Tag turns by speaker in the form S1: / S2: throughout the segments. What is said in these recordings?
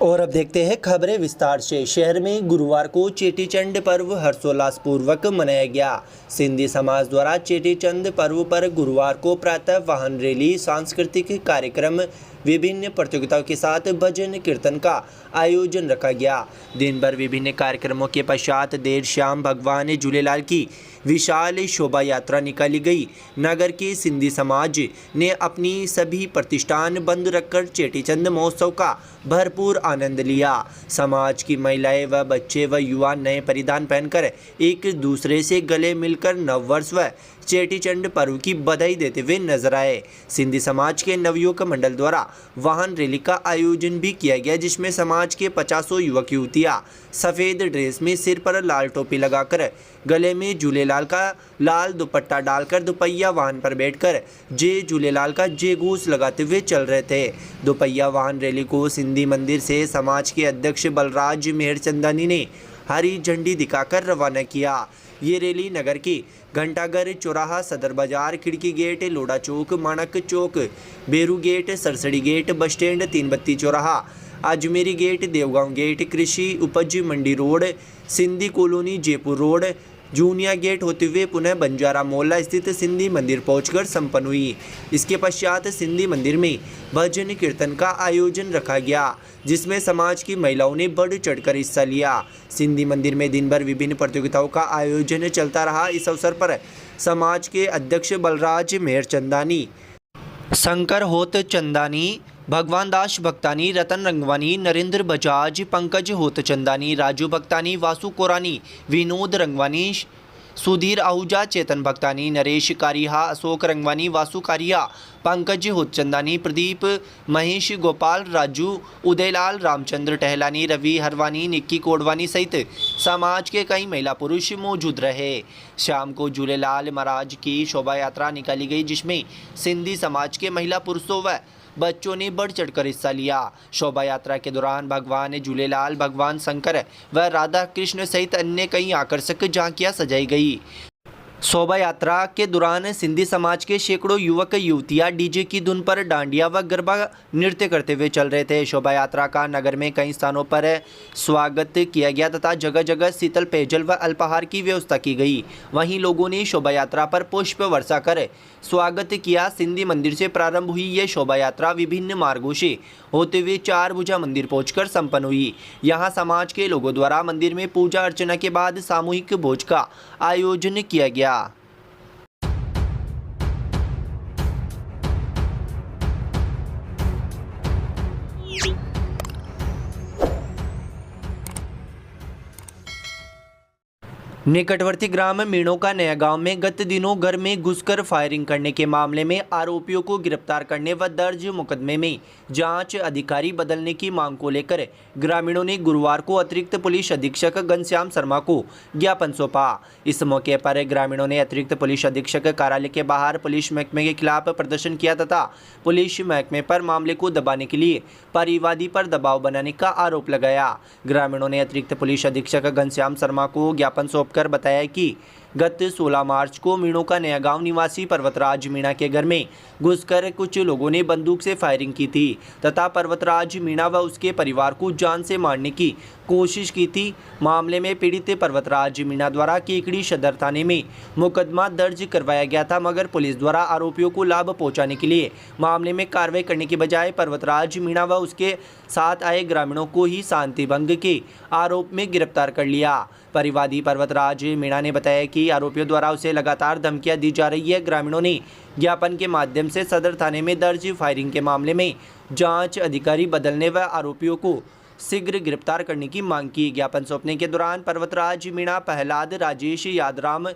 S1: और अब देखते हैं खबरें विस्तार से। शहर में गुरुवार को चेटीचंड पर्व हर्षोल्लास पूर्वक मनाया गया। सिंधी समाज द्वारा चेटीचंद पर्व पर गुरुवार को प्रातः वाहन रैली, सांस्कृतिक कार्यक्रम, विभिन्न प्रतियोगिताओं के साथ भजन कीर्तन का आयोजन रखा गया। दिन भर विभिन्न कार्यक्रमों के पश्चात देर शाम भगवान झूलेलाल की विशाल शोभा यात्रा निकाली गई। नगर के सिंधी समाज ने अपनी सभी प्रतिष्ठान बंद रखकर चेटीचंद महोत्सव का भरपूर आनंद लिया। समाज की महिलाएं व बच्चे व युवा नए परिधान पहनकर एक दूसरे से गले मिलकर नववर्ष व चेटीचंड पर्व की बधाई देते हुए नजर आए। सिंधी समाज के नवयुवक मंडल द्वारा वाहन रैली का आयोजन भी किया गया, जिसमें समाज के 50 युवक युवतियां सफ़ेद ड्रेस में सिर पर लाल टोपी लगाकर गले में झूलेलाल का लाल दुपट्टा डालकर दुपहिया वाहन पर बैठकर जय झूलेलाल का जय घोष लगाते हुए चल रहे थे। दुपहिया वाहन रैली को सिंधी मंदिर से समाज के अध्यक्ष बलराज मेहरचंदानी ने हरी झंडी दिखाकर रवाना किया। ये रैली नगर की घंटाघर चौराहा, सदर बाजार, खिड़की गेट, लोड़ा चौक, माणक चौक, Beru gate, Sarsadi gate, bus stand, तीन बत्ती चौराहा, अजमेरी गेट, देवगांव गेट, कृषि उपज मंडी road, Sindhi colony, Jaipur road, Juniya gate होते हुए पुनः बंजारा मोहल्ला स्थित सिंधी मंदिर पहुंचकर संपन्न हुई। इसके पश्चात सिंधी मंदिर में भजन कीर्तन का आयोजन रखा गया, जिसमें समाज की महिलाओं ने बढ़ चढ़कर हिस्सा लिया। सिंधी मंदिर में दिन भर विभिन्न प्रतियोगिताओं का आयोजन चलता रहा। इस अवसर पर समाज के अध्यक्ष बलराज मेहरचंदानी, शंकर होत चंदानी, भगवान दास भक्तानी, रतन रंगवानी, नरेंद्र बजाज, पंकज होतचंदानी, राजू भक्तानी, वासु कोरानी, विनोद रंगवानी, सुधीर आहूजा, चेतन भक्तानी, नरेश कारिया, अशोक रंगवानी, वासु कारिया, पंकज होतचंदानी, प्रदीप, महेश गोपाल, राजू, उदयलाल, रामचंद्र टहलानी, रवि हरवानी, निक्की कोडवानी सहित समाज के कई महिला पुरुष मौजूद रहे। शाम को झूलेलाल महाराज की शोभा यात्रा निकाली गई, जिसमें सिंधी समाज के महिला पुरुषों व बच्चों ने बढ़ चढ़कर हिस्सा लिया। शोभा यात्रा के दौरान भगवान झूलेलाल, भगवान शंकर व राधा कृष्ण सहित अन्य कई आकर्षक झांकियां सजाई गई। शोभा यात्रा के दौरान सिंधी समाज के सैकड़ों युवक युवतियां डीजे की धुन पर डांडिया व गरबा नृत्य करते हुए चल रहे थे। शोभा यात्रा का नगर में कई स्थानों पर स्वागत किया गया तथा जगह जगह शीतल पेयजल व अल्पाहार की व्यवस्था की गई। वहीं लोगों ने शोभा यात्रा पर पुष्प वर्षा कर स्वागत किया। सिंधी मंदिर से प्रारंभ हुई यह शोभा यात्रा विभिन्न मार्गों से होते हुए चार भुजा मंदिर पहुंचकर संपन्न हुई। यहां समाज के लोगों द्वारा मंदिर में पूजा अर्चना के बाद सामूहिक भोज का आयोजन किया गया। निकटवर्ती ग्राम मीणों का नया गांव में गत दिनों घर में घुसकर फायरिंग करने के मामले में आरोपियों को गिरफ्तार करने व दर्ज मुकदमे में जांच अधिकारी बदलने की मांग को लेकर ग्रामीणों ने गुरुवार को अतिरिक्त पुलिस अधीक्षक घनश्याम शर्मा को ज्ञापन सौंपा। इस मौके पर ग्रामीणों ने अतिरिक्त पुलिस अधीक्षक कार्यालय के बाहर पुलिस महकमे के खिलाफ प्रदर्शन किया तथा पुलिस महकमे पर मामले को दबाने के लिए परिवादी पर दबाव बनाने का आरोप लगाया। ग्रामीणों ने अतिरिक्त पुलिस अधीक्षक घनश्याम शर्मा को ज्ञापन सौंपकर बताया कि गत 16 मार्च को मीणों का नया गांव निवासी पर्वतराज मीणा के घर में घुसकर कुछ लोगों ने बंदूक से फायरिंग की थी तथा पर्वतराज मीणा व उसके परिवार को जान से मारने की कोशिश की थी। मामले में पीड़ित पर्वतराज मीणा द्वारा केकड़ी सदर थाने में मुकदमा दर्ज करवाया गया था, मगर पुलिस द्वारा आरोपियों को लाभ पहुंचाने के लिए मामले में कार्रवाई करने के बजाय पर्वतराज मीणा व उसके साथ आए ग्रामीणों को ही शांति भंग के आरोप में गिरफ्तार कर लिया। परिवादी पर्वतराज मीणा ने बताया कि आरोपियों द्वारा उसे लगातार धमकियां दी जा रही है। ग्रामीणों ने ज्ञापन के माध्यम से सदर थाने में दर्ज फायरिंग के मामले में जांच अधिकारी बदलने व आरोपियों को शीघ्र गिरफ्तार करने की मांग की। ज्ञापन सौंपने के दौरान पर्वतराज मीणा, प्रहलाद, राजेश, यादराम,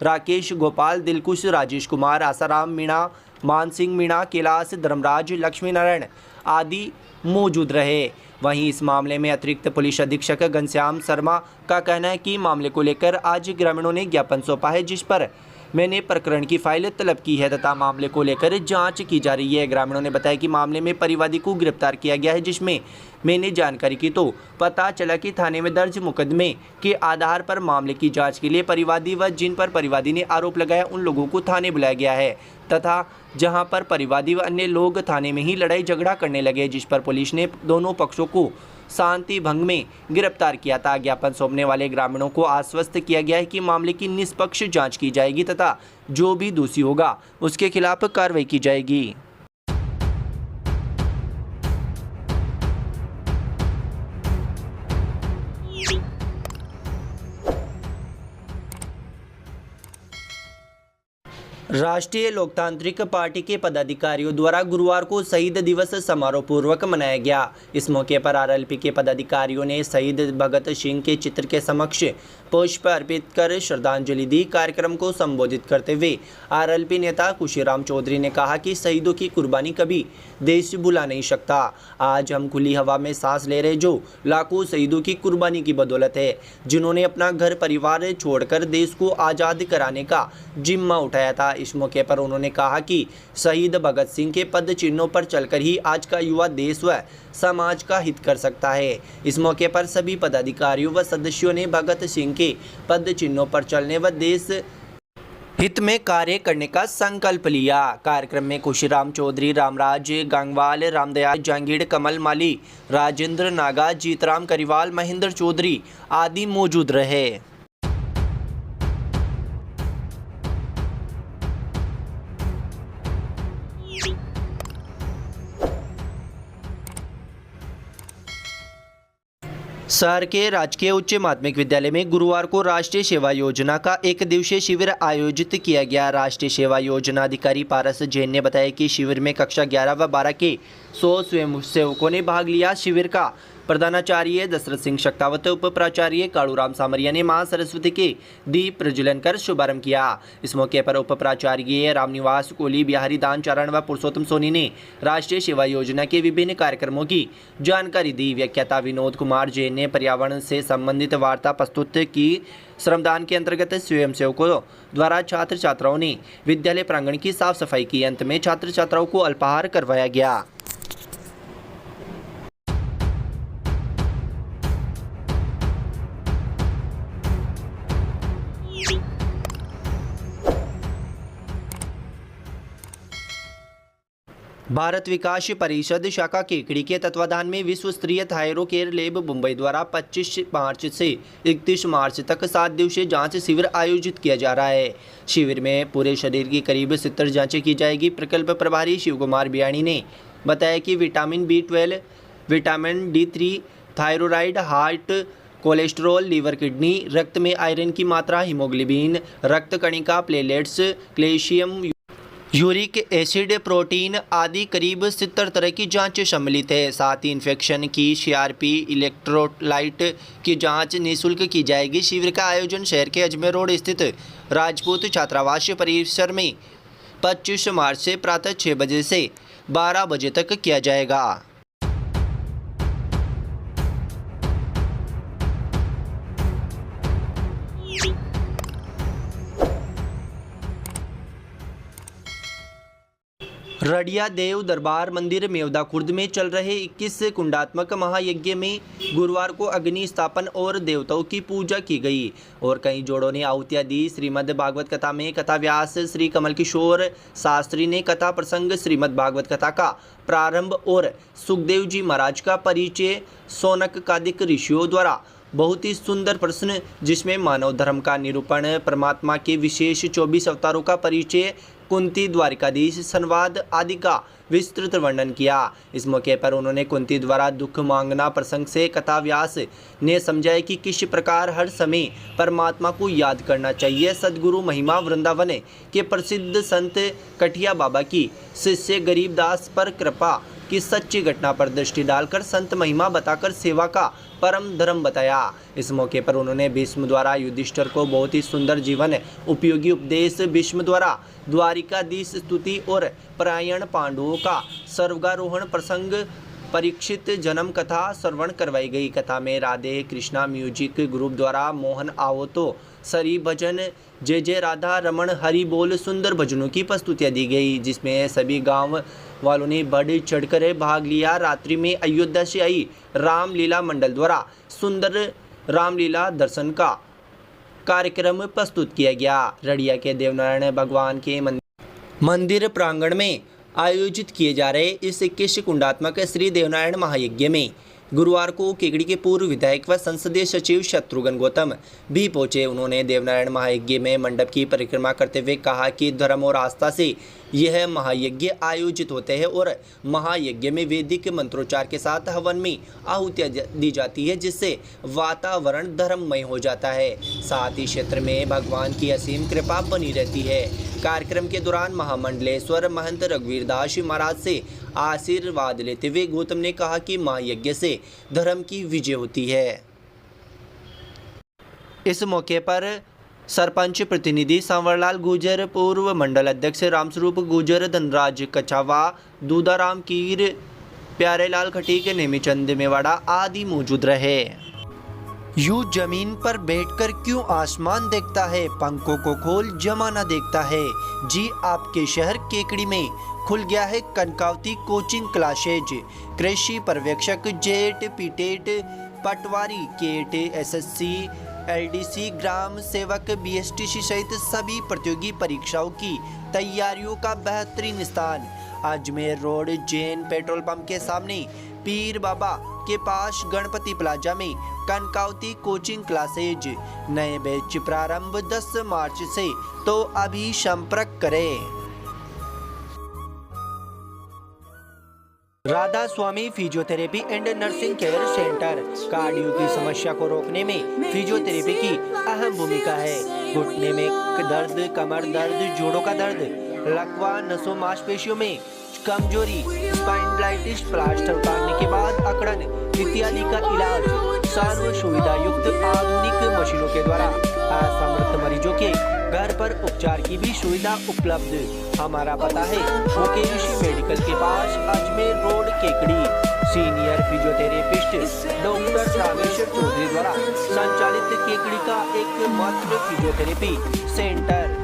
S1: राकेश, गोपाल, दिलकुश, राजेश कुमार, आसाराम मीणा, मान सिंह मीणा, कैलाश, धर्मराज, लक्ष्मी नारायण आदि मौजूद रहे। वहीं इस मामले में अतिरिक्त पुलिस अधीक्षक घनश्याम शर्मा का कहना है कि मामले को लेकर आज ग्रामीणों ने ज्ञापन सौंपा है, जिस पर मैंने प्रकरण की फाइल तलब की है तथा मामले को लेकर जांच की जा रही है। ग्रामीणों ने बताया कि मामले में परिवादी को गिरफ्तार किया गया है, जिसमें मैंने जानकारी की तो पता चला कि थाने में दर्ज मुकदमे के आधार पर मामले की जांच के लिए परिवादी व जिन पर परिवादी ने आरोप लगाया उन लोगों को थाने बुलाया गया है तथा जहां पर परिवादी व अन्य लोग थाने में ही लड़ाई झगड़ा करने लगे, जिस पर पुलिस ने दोनों पक्षों को शांति भंग में गिरफ्तार किया था। ज्ञापन सौंपने वाले ग्रामीणों को आश्वस्त किया गया है कि मामले की निष्पक्ष जांच की जाएगी तथा जो भी दोषी होगा उसके खिलाफ कार्रवाई की जाएगी। राष्ट्रीय लोकतांत्रिक पार्टी के पदाधिकारियों द्वारा गुरुवार को शहीद दिवस समारोह पूर्वक मनाया गया। इस मौके पर आरएलपी के पदाधिकारियों ने शहीद भगत सिंह के चित्र के समक्ष पुष्प अर्पित कर श्रद्धांजलि दी। कार्यक्रम को संबोधित करते हुए आरएलपी नेता खुशीराम चौधरी ने कहा कि शहीदों की कुर्बानी कभी देश भुला नहीं सकता। आज हम खुली हवा में सांस ले रहे जो लाखों शहीदों की कुर्बानी की बदौलत है, जिन्होंने अपना घर परिवार छोड़कर देश को आज़ाद कराने का जिम्मा उठाया था। इस मौके पर उन्होंने कहा कि शहीद भगत सिंह के पद चिन्हों पर चलकर ही आज का युवा देश व समाज का हित कर सकता है। इस मौके पर सभी पदाधिकारियों व सदस्यों ने भगत सिंह के पद चिन्हों पर चलने व देश हित में कार्य करने का संकल्प लिया। कार्यक्रम में खुशीराम चौधरी, रामराज गांगवाल, रामदयाल जांगीड़, कमल माली, राजेंद्र नागा, जीतराम करीवाल, महेंद्र चौधरी आदि मौजूद रहे। शहर के राजकीय उच्च माध्यमिक विद्यालय में गुरुवार को राष्ट्रीय सेवा योजना का एक दिवसीय शिविर आयोजित किया गया। राष्ट्रीय सेवा योजना अधिकारी पारस जैन ने बताया कि शिविर में कक्षा 11 व 12 के 100 स्वयंसेवकों ने भाग लिया। शिविर का प्रधानाचार्य दशरथ सिंह शक्तावत, उप प्राचार्य कालूराम सामरिया ने मां सरस्वती के दीप प्रज्वलन कर शुभारंभ किया। इस मौके पर उप प्राचार्य रामनिवास कोली, बिहारी दान चरण व पुरुषोत्तम सोनी ने राष्ट्रीय सेवा योजना के विभिन्न कार्यक्रमों की जानकारी दी। व्याख्याता विनोद कुमार जैन ने पर्यावरण से संबंधित वार्ता प्रस्तुत की। श्रमदान के अंतर्गत स्वयंसेवकों द्वारा छात्र छात्राओं ने विद्यालय प्रांगण की साफ सफाई की। अंत में छात्र छात्राओं को अल्पाहार करवाया गया। भारत विकास परिषद शाखा केकड़ी के तत्वाधान में विश्व स्तरीय थायरो केयर लैब मुंबई द्वारा 25 मार्च से 31 मार्च तक 7 दिवसीय जांच शिविर आयोजित किया जा रहा है। शिविर में पूरे शरीर की करीब 70 जांचें की जाएगी। प्रकल्प प्रभारी शिव कुमार बियाणी ने बताया कि vitamin B12, vitamin D3, thyroid, heart, cholesterol, liver, kidney, रक्त में आयरन की मात्रा, हीमोग्लोबिन, रक्त कणिका, platelets, calcium, uric acid, protein आदि करीब 70 तरह की जांच सम्मिलित है। साथ ही इन्फेक्शन की CRP, इलेक्ट्रोलाइट की जांच निःशुल्क की जाएगी। शिविर का आयोजन शहर के अजमेर रोड स्थित राजपूत छात्रावास परिसर में 25 मार्च से प्रातः 6 बजे से 12 बजे तक किया जाएगा। रड़िया देव दरबार मंदिर मेवदा खुर्द में चल रहे 21 कुंडात्मक महायज्ञ में गुरुवार को अग्नि स्थापन और देवताओं की पूजा की गई और कई जोड़ों ने आहुतियां दी। श्रीमद् भागवत कथा में कथा व्यास श्री कमल किशोर शास्त्री ने कथा प्रसंग, श्रीमद् भागवत कथा का प्रारंभ और सुखदेव जी महाराज का परिचय, सौनक कादिक ऋषियों द्वारा बहुत ही सुंदर प्रश्न जिसमें मानव धर्म का निरूपण, परमात्मा के विशेष 24 अवतारों का परिचय, कुंती द्वारिकाधीश संवाद आदि का विस्तृत वर्णन किया। इस मौके पर उन्होंने कुंती द्वारा दुख मांगना प्रसंग से कथा व्यास ने समझाया कि किस प्रकार हर समय परमात्मा को याद करना चाहिए। सदगुरु महिमा वृंदावन के प्रसिद्ध संत कठिया बाबा की शिष्य गरीबदास पर कृपा की सच्ची घटना पर दृष्टि डालकर संत महिमा बताकर सेवा का परम धर्म बताया। इस मौके पर उन्होंने भीष्म द्वारा युधिष्ठिर को बहुत ही सुंदर जीवन उपयोगी उपदेश, भीष्म द्वारा द्वारिकाधीश स्तुति और परायण पांडवों का स्वर्गारोहण प्रसंग, परीक्षित जन्म कथा श्रवण करवाई गई। कथा में राधे कृष्णा म्यूजिक ग्रुप द्वारा मोहन आओ तो, सरी भजन, जय जय राधा रमन, हरि बोल सुंदर भजनों की प्रस्तुतियां दी गई, जिसमें सभी गांव वालों ने बढ़ चढ़कर भाग लिया। रात्रि में अयोध्या से आई रामलीला मंडल द्वारा सुंदर रामलीला दर्शन का कार्यक्रम प्रस्तुत किया गया। रड़िया के देवनारायण भगवान के मंदिर प्रांगण में आयोजित किए जा रहे इस 21 कुंडात्मक श्री देवनारायण महायज्ञ में गुरुवार को केकड़ी के पूर्व विधायक व संसदीय सचिव शत्रुघ्न गौतम भी पहुंचे। उन्होंने देवनारायण महायज्ञ में मंडप की परिक्रमा करते हुए कहा कि धर्म और आस्था से यह महायज्ञ आयोजित होते हैं और महायज्ञ में वैदिक मंत्रोच्चार के साथ हवन में आहुतियाँ दी जाती है, जिससे वातावरण धर्ममय हो जाता है। साथ ही क्षेत्र में भगवान की असीम कृपा बनी रहती है। कार्यक्रम के दौरान महामंडलेश्वर महंत रघुवीर दास महाराज से आशीर्वाद लेते हुए गौतम ने कहा कि महायज्ञ से धर्म की विजय होती है। इस मौके पर सरपंच प्रतिनिधि सांवरलाल गुर्जर, पूर्व मंडल अध्यक्ष रामस्वरूप गुर्जर, धनराज कछावा, दूधाराम कीर, प्यारेलाल खटीक, नेमीचंद मेवाड़ा आदि मौजूद रहे। यूं जमीन पर बैठकर क्यों आसमान देखता है, पंखों को खोल जमाना देखता है। जी आपके शहर केकड़ी में खुल गया है कनकावती कोचिंग क्लासेज। कृषि पर्यवेक्षक, जेट, पीटेट, पटवारी, केट, एसएससी, एलडीसी, ग्राम सेवक, बीएसटीसी सहित सभी प्रतियोगी परीक्षाओं की तैयारियों का बेहतरीन स्थान Ajmer road, Jain petrol pump के सामने, पीर बाबा के पास, गणपति प्लाजा में कनकावती कोचिंग क्लासेज। नए बैच प्रारंभ 10 मार्च से, तो अभी संपर्क करें। Radha Swami physiotherapy and nursing care centre. Cardio की समस्या को रोकने में फिजियोथेरेपी की अहम भूमिका है। घुटने में दर्द, कमर दर्द, जोड़ों का दर्द, लकवा, नसों मांसपेशियों में कमजोरी, स्पाइंडलाइटिस, प्लास्टर उतारने के बाद अकड़न इत्यादि का इलाज सर्व सुविधा युक्त आधुनिक मशीनों के द्वारा असमर्थ मरीजों के घर पर उपचार की भी सुविधा उपलब्ध। हमारा पता है मुकेश मेडिकल के पास, Ajmer road, Kekri. Senior physiotherapist doctor Rameshwar Chaudhary द्वारा संचालित केकड़ी का एकमात्र फिजियोथेरेपी सेंटर।